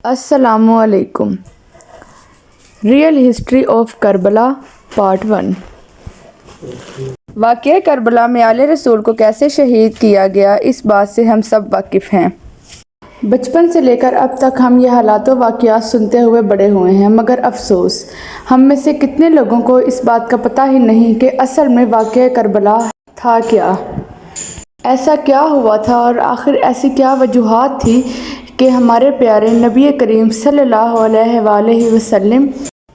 السلام علیکم۔ Real history of Karbala part 1۔ واقعہ کربلا میں آل رسول کو کیسے شہید کیا گیا، اس بات سے ہم سب واقف ہیں۔ بچپن سے لے کر اب تک ہم یہ حالات و واقعات سنتے ہوئے بڑے ہوئے ہیں، مگر افسوس ہم میں سے کتنے لوگوں کو اس بات کا پتہ ہی نہیں کہ اصل میں واقعہ کربلا تھا کیا، ایسا کیا ہوا تھا اور آخر ایسی کیا وجوہات تھی کہ ہمارے پیارے نبی کریم صلی اللہ علیہ وآلہ وسلم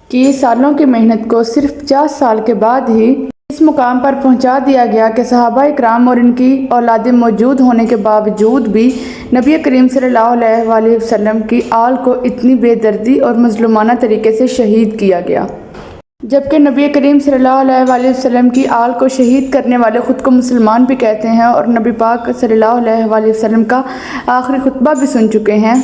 کی سالوں کی محنت کو صرف 50 سال کے بعد ہی اس مقام پر پہنچا دیا گیا کہ صحابہ اکرام اور ان کی اولادیں موجود ہونے کے باوجود بھی نبی کریم صلی اللہ علیہ وآلہ وسلم کی آل کو اتنی بے دردی اور مظلومانہ طریقے سے شہید کیا گیا، جبکہ نبی کریم صلی اللہ علیہ وآلہ وسلم کی آل کو شہید کرنے والے خود کو مسلمان بھی کہتے ہیں اور نبی پاک صلی اللہ علیہ وآلہ وسلم کا آخری خطبہ بھی سن چکے ہیں،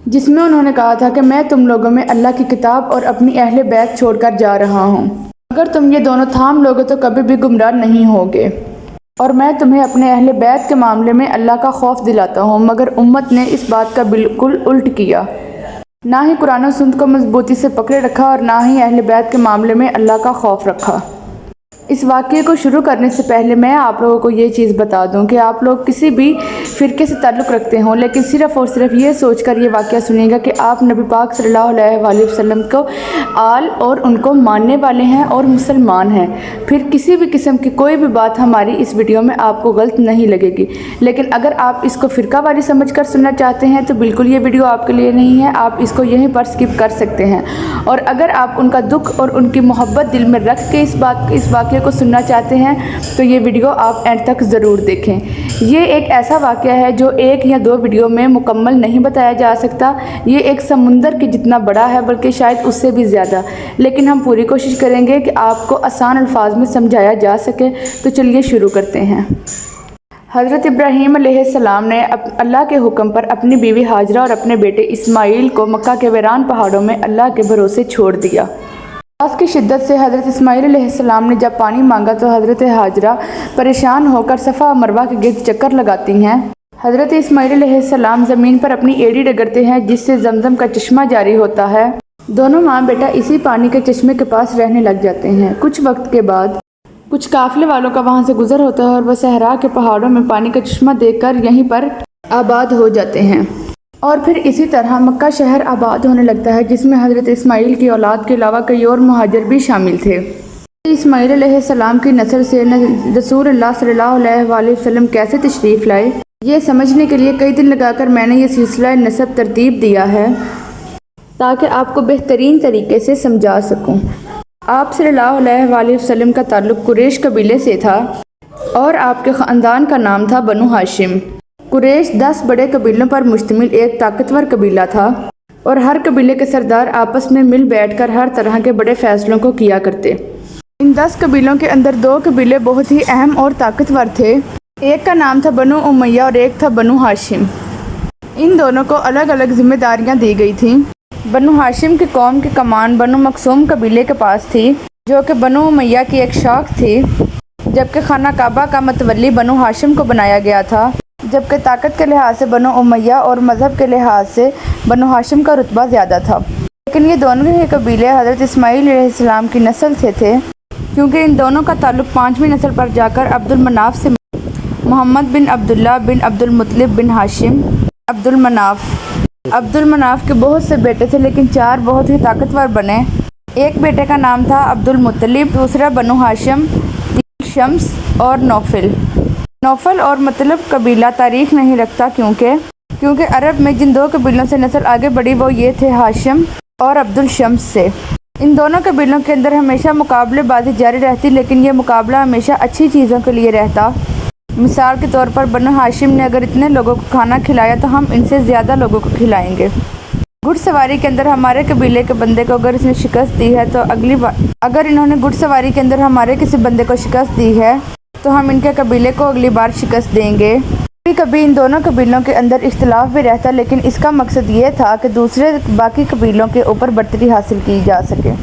جس میں انہوں نے کہا تھا کہ میں تم لوگوں میں اللہ کی کتاب اور اپنی اہل بیت چھوڑ کر جا رہا ہوں، اگر تم یہ دونوں تھام لوگے تو کبھی بھی گمراہ نہیں ہوگے، اور میں تمہیں اپنے اہل بیت کے معاملے میں اللہ کا خوف دلاتا ہوں۔ مگر امت نے اس بات کا بالکل الٹ کیا، نہ ہی قرآن و سنت کو مضبوطی سے پکڑے رکھا اور نہ ہی اہل بیت کے معاملے میں اللہ کا خوف رکھا۔ اس واقعے کو شروع کرنے سے پہلے میں آپ لوگوں کو یہ چیز بتا دوں کہ آپ لوگ کسی بھی فرقے سے تعلق رکھتے ہوں، لیکن صرف اور صرف یہ سوچ کر یہ واقعہ سنیے گا کہ آپ نبی پاک صلی اللہ علیہ وآلہ وسلم کو آل اور ان کو ماننے والے ہیں اور مسلمان ہیں، پھر کسی بھی قسم کی کوئی بھی بات ہماری اس ویڈیو میں آپ کو غلط نہیں لگے گی۔ لیکن اگر آپ اس کو فرقہ واری سمجھ کر سننا چاہتے ہیں تو بالکل یہ ویڈیو آپ کے لیے نہیں ہے، آپ اس کو یہیں پر سکپ کر سکتے ہیں، اور اگر آپ ان کا دکھ اور ان کی محبت دل میں رکھ کے اس واقعے کو سننا چاہتے ہیں تو یہ ویڈیو آپ اینڈ تک ضرور دیکھیں۔ یہ ایک ایسا واقعہ ہے جو ایک یا دو ویڈیو میں مکمل نہیں بتایا جا سکتا، یہ ایک سمندر کی جتنا بڑا ہے، بلکہ شاید اس سے بھی زیادہ، لیکن ہم پوری کوشش کریں گے کہ آپ کو آسان الفاظ میں سمجھایا جا سکے۔ تو چلیے شروع کرتے ہیں۔ حضرت ابراہیم علیہ السلام نے اللہ کے حکم پر اپنی بیوی ہاجرہ اور اپنے بیٹے اسماعیل کو مکہ کے ویران پہاڑوں میں اللہ کے بھروسے چھوڑ دیا۔ پیاس کی شدت سے حضرت اسماعیل علیہ السلام نے جب پانی مانگا تو حضرت ہاجرہ پریشان ہو کر صفا و مروہ کے گرد چکر لگاتی ہیں۔ حضرت اسماعیل علیہ السلام زمین پر اپنی ایڑی رگڑتے ہیں جس سے زمزم کا چشمہ جاری ہوتا ہے۔ دونوں ماں بیٹا اسی پانی کے چشمے کے پاس رہنے لگ جاتے ہیں۔ کچھ وقت کے بعد کچھ قافلے والوں کا وہاں سے گزر ہوتا ہے اور وہ صحرا کے پہاڑوں میں پانی کا چشمہ دیکھ کر یہیں پر آباد ہو جاتے ہیں، اور پھر اسی طرح مکہ شہر آباد ہونے لگتا ہے جس میں حضرت اسماعیل کی اولاد کے علاوہ کئی اور مہاجر بھی شامل تھے۔ اسماعیل علیہ السلام کی نسل سے رسول اللہ صلی اللہ علیہ وآلہ وسلم کیسے تشریف لائے، یہ سمجھنے کے لیے کئی دن لگا کر میں نے یہ سلسلہ نسب ترتیب دیا ہے تاکہ آپ کو بہترین طریقے سے سمجھا سکوں۔ آپ صلی اللہ علیہ وآلہ وسلم کا تعلق قریش قبیلے سے تھا اور آپ کے خاندان کا نام تھا بنو ہاشم۔ قریش 10 بڑے قبیلوں پر مشتمل ایک طاقتور قبیلہ تھا اور ہر قبیلے کے سردار آپس میں مل بیٹھ کر ہر طرح کے بڑے فیصلوں کو کیا کرتے۔ ان 10 قبیلوں کے اندر 2 قبیلے بہت ہی اہم اور طاقتور تھے، ایک کا نام تھا بنو امیہ اور ایک تھا بنو ہاشم۔ ان دونوں کو الگ الگ ذمہ داریاں دی گئی تھیں۔ بنو ہاشم کی قوم کی کمان بنو مخزوم قبیلے کے پاس تھی جو کہ بنو امیہ کی ایک شاخ تھی، جبکہ خانہ کعبہ کا متولی بنو ہاشم کو بنایا گیا تھا، جبکہ طاقت کے لحاظ سے بنو امیہ اور مذہب کے لحاظ سے بنو ہاشم کا رتبہ زیادہ تھا۔ لیکن یہ دونوں ہی قبیلے حضرت اسماعیل علیہ السلام کی نسل سے تھے، کیونکہ ان دونوں کا تعلق 5ویں نسل پر جا کر عبد المناف سے محمد بن عبداللہ بن عبد المطلب بن ہاشم عبد المناف کے بہت سے بیٹے تھے، لیکن 4 بہت ہی طاقتور بنے۔ ایک بیٹے کا نام تھا عبد المطلب، دوسرا بنو ہاشم، تین شمس اور نوفل اور مطلب قبیلہ تاریخ نہیں رکھتا، کیونکہ عرب میں جن 2 قبیلوں سے نسل آگے بڑھی وہ یہ تھے ہاشم اور عبد الشمس سے۔ ان دونوں قبیلوں کے اندر ہمیشہ مقابلے بازی جاری رہتی، لیکن یہ مقابلہ ہمیشہ اچھی چیزوں کے لیے رہتا۔ مثال کے طور پر بنو ہاشم نے اگر اتنے لوگوں کو کھانا کھلایا تو ہم ان سے زیادہ لوگوں کو کھلائیں گے۔ گھڑ سواری کے اندر ہمارے قبیلے کے بندے کو اگر اس نے شکست دی ہے تو اگر انہوں نے گھڑ سواری کے اندر ہمارے کسی بندے کو شکست دی ہے تو ہم ان کے قبیلے کو اگلی بار شکست دیں گے۔ کبھی کبھی ان دونوں قبیلوں کے اندر اختلاف بھی رہتا، لیکن اس کا مقصد یہ تھا کہ باقی قبیلوں کے اوپر برتری حاصل کی جا سکے۔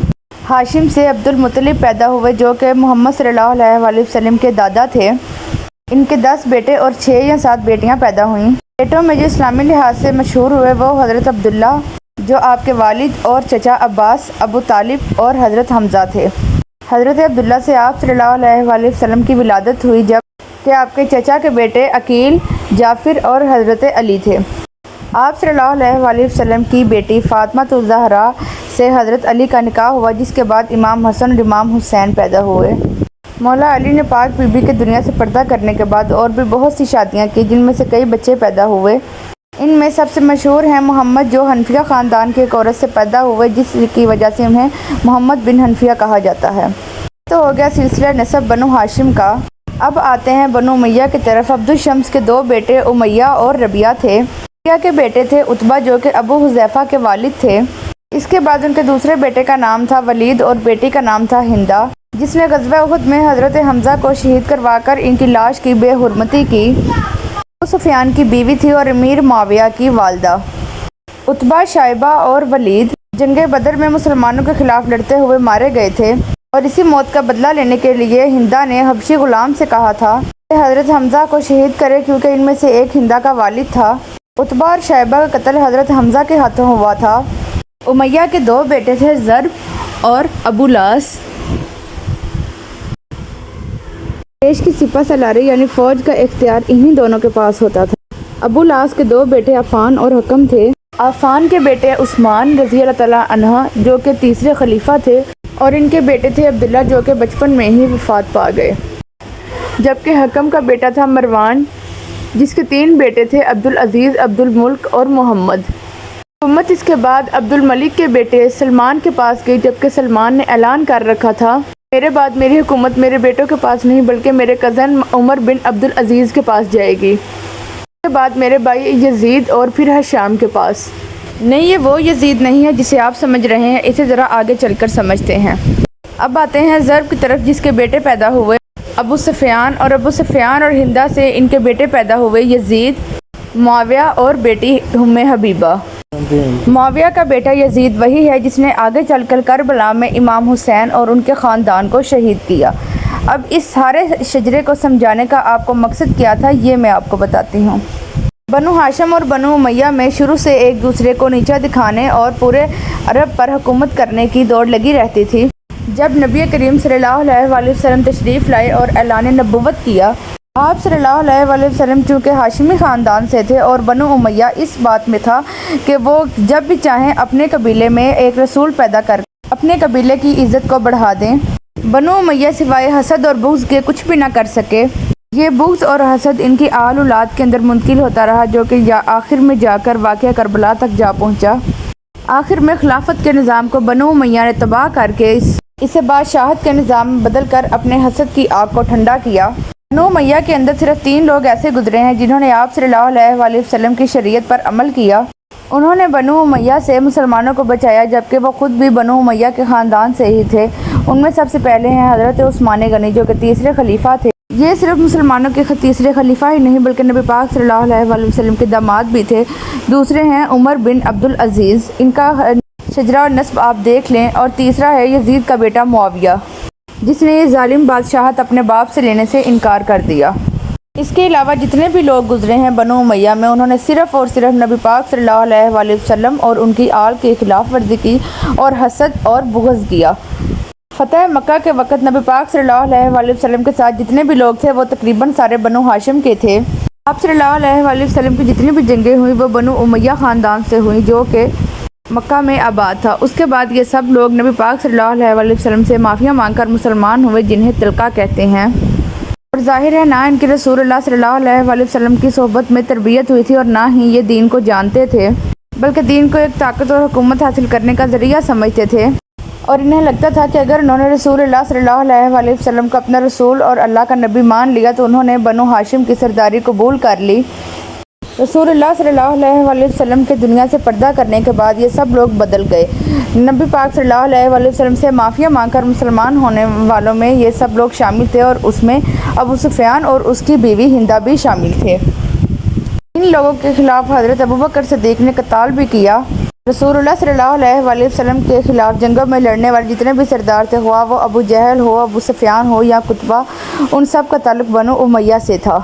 ہاشم سے عبد المطلب پیدا ہوئے جو کہ محمد صلی اللہ علیہ وآلہ وسلم کے دادا تھے۔ ان کے 10 بیٹے اور 6 یا 7 بیٹیاں پیدا ہوئیں۔ بیٹوں میں جو اسلامی لحاظ سے مشہور ہوئے وہ حضرت عبداللہ، جو آپ کے والد اور چچا عباس، ابو طالب اور حضرت حمزہ تھے۔ حضرت عبداللہ سے آپ صلی اللہ علیہ وآلہ وسلم کی ولادت ہوئی جب کہ آپ کے چچا کے بیٹے عقیل، جعفر اور حضرت علی تھے۔ آپ صلی اللہ علیہ وآلہ وسلم کی بیٹی فاطمہ الزہرا سے حضرت علی کا نکاح ہوا، جس کے بعد امام حسن اور امام حسین پیدا ہوئے۔ مولا علی نے پاک بی بی کے دنیا سے پردہ کرنے کے بعد اور بھی بہت سی شادیاں کی، جن میں سے کئی بچے پیدا ہوئے۔ ان میں سب سے مشہور ہیں محمد، جو حنفیہ خاندان کی ایک عورت سے پیدا ہوئے، جس کی وجہ سے انہیں محمد بن حنفیہ کہا جاتا ہے۔ تو ہو گیا سلسلہ نسب بنو ہاشم کا۔ اب آتے ہیں بنو امیہ کی طرف۔ عبد الشمس کے دو بیٹے امیہ اور ربیعہ تھے۔ امیہ کے بیٹے تھے عتبہ، جو کہ ابو حذیفہ کے والد تھے۔ اس کے بعد ان کے دوسرے بیٹے کا نام تھا ولید اور بیٹی کا نام تھا ہندہ، جس نے غزوہ احد میں حضرت حمزہ کو شہید کروا کر ان کی لاش کی بے حرمتی کی۔ ابو سفیان کی بیوی تھی اور امیر معاویہ کی والدہ۔ عتبہ، شائبہ اور ولید جنگ بدر میں مسلمانوں کے خلاف لڑتے ہوئے مارے گئے تھے، اور اسی موت کا بدلہ لینے کے لیے ہندہ نے حبشی غلام سے کہا تھا کہ حضرت حمزہ کو شہید کرے، کیونکہ ان میں سے ایک ہندہ کا والد تھا۔ عتبہ اور شائبہ کا قتل حضرت حمزہ کے ہاتھوں ہوا تھا۔ امیہ کے دو بیٹے تھے ضرب اور ابو لاس۔ دیش کی سپہ سالاری یعنی فوج کا اختیار انہی دونوں کے پاس ہوتا تھا۔ ابو لاس کے دو بیٹے عفان اور حکم تھے۔ عفان کے بیٹے عثمان رضی اللہ تعالیٰ عنہ، جو کہ تیسرے خلیفہ تھے، اور ان کے بیٹے تھے عبداللہ، جو کہ بچپن میں ہی وفات پا گئے، جبکہ حکم کا بیٹا تھا مروان، جس کے تین بیٹے تھے عبدالعزیز، عبدالملک اور محمد۔ حکومت اس کے بعد عبدالملک کے بیٹے سلمان کے پاس گئی، جبکہ سلمان نے اعلان کر رکھا تھا میرے بعد میری حکومت میرے بیٹوں کے پاس نہیں بلکہ میرے کزن عمر بن عبدالعزیز کے پاس جائے گی، اس کے بعد میرے بھائی یزید اور پھر حشام کے پاس۔ نہیں، یہ وہ یزید نہیں ہے جسے آپ سمجھ رہے ہیں، اسے ذرا آگے چل کر سمجھتے ہیں۔ اب آتے ہیں ضرب کی طرف، جس کے بیٹے پیدا ہوئے ابو سفیان، اور ابو سفیان اور ہندہ سے ان کے بیٹے پیدا ہوئے یزید، معاویہ اور بیٹی ام حبیبہ۔ معاویہ کا بیٹا یزید وہی ہے جس نے آگے چل کر کربلا میں امام حسین اور ان کے خاندان کو شہید کیا۔ اب اس سارے شجرے کو سمجھانے کا آپ کو مقصد کیا تھا، یہ میں آپ کو بتاتی ہوں۔ بنو ہاشم اور بنو امیہ میں شروع سے ایک دوسرے کو نیچا دکھانے اور پورے عرب پر حکومت کرنے کی دوڑ لگی رہتی تھی۔ جب نبی کریم صلی اللہ علیہ وآلہ وسلم تشریف لائے اور اعلان نبوت کیا، آپ صلی اللہ علیہ وآلہ وسلم چونکہ ہاشمی خاندان سے تھے اور بنو امیہ اس بات میں تھا کہ وہ جب بھی چاہیں اپنے قبیلے میں ایک رسول پیدا کر اپنے قبیلے کی عزت کو بڑھا دیں۔ بنو امیہ سوائے حسد اور بغض کے کچھ بھی نہ کر سکے۔ یہ بغض اور حسد ان کی آل اولاد کے اندر منتقل ہوتا رہا، جو کہ آخر میں جا کر واقعہ کربلا تک جا پہنچا۔ آخر میں خلافت کے نظام کو بنو امیہ نے تباہ کر کے اسے بادشاہت کے نظام میں بدل کر اپنے حسد کی آگ کو ٹھنڈا کیا۔ بنو امیہ کے اندر صرف 3 لوگ ایسے گزرے ہیں جنہوں نے آپ صلی اللہ علیہ وآلہ وسلم کی شریعت پر عمل کیا۔ انہوں نے بنو امیہ سے مسلمانوں کو بچایا، جبکہ وہ خود بھی بنو امیہ کے خاندان سے ہی تھے۔ ان میں سب سے پہلے ہیں حضرت عثمان غنی، جو کہ تیسرے خلیفہ تھے۔ یہ صرف مسلمانوں کے تیسرے خلیفہ ہی نہیں بلکہ نبی پاک صلی اللہ علیہ وآلہ وسلم کے داماد بھی تھے۔ دوسرے ہیں عمر بن عبدالعزیز، ان کا شجرہ اور نسب آپ دیکھ لیں، اور تیسرا ہے یزید کا بیٹا معاویہ، جس نے یہ ظالم بادشاہت اپنے باپ سے لینے سے انکار کر دیا۔ اس کے علاوہ جتنے بھی لوگ گزرے ہیں بنو امیہ میں، انہوں نے صرف اور صرف نبی پاک صلی اللہ علیہ وآلہ وسلم اور ان کی آل کی خلاف ورزی کی اور حسد اور بغض کیا۔ فتح مکہ کے وقت نبی پاک صلی اللہ علیہ وآلہ وسلم کے ساتھ جتنے بھی لوگ تھے وہ تقریباً سارے بنو ہاشم کے تھے۔ آپ صلی اللہ علیہ وآلہ وسلم کی جتنی بھی جنگیں ہوئیں وہ بنو امیہ خاندان سے ہوئیں، جو کہ مکہ میں آباد تھا۔ اس کے بعد یہ سب لوگ نبی پاک صلی اللہ علیہ وآلہ وسلم سے معافیا مانگ کر مسلمان ہوئے، جنہیں تلقا کہتے ہیں۔ اور ظاہر ہے نہ ان کی رسول اللہ صلی اللہ علیہ وآلہ وسلم کی صحبت میں تربیت ہوئی تھی اور نہ ہی یہ دین کو جانتے تھے، بلکہ دین کو ایک طاقت اور حکومت حاصل کرنے کا ذریعہ سمجھتے تھے، اور انہیں لگتا تھا کہ اگر انہوں نے رسول اللہ صلی اللہ علیہ وآلہ وسلم کو اپنا رسول اور اللہ کا نبی مان لیا تو انہوں نے بنو ہاشم کی سرداری قبول کر لی۔ رسول اللہ صلی اللہ علیہ وآلہ وسلم کے دنیا سے پردہ کرنے کے بعد یہ سب لوگ بدل گئے۔ نبی پاک صلی اللہ علیہ وآلہ وسلم سے معافیا مانگ کر مسلمان ہونے والوں میں یہ سب لوگ شامل تھے، اور اس میں ابو سفیان اور اس کی بیوی ہندہ بھی شامل تھے۔ ان لوگوں کے خلاف حضرت ابوبکر صدیق نے قتال بھی کیا۔ رسول اللہ صلی اللہ علیہ وآلہ وسلم کے خلاف جنگوں میں لڑنے والے جتنے بھی سردار تھے، خواہ وہ ابو جہل ہو، ابو سفیان ہو یا قتبہ، ان سب کا تعلق بنو امیہ سے تھا۔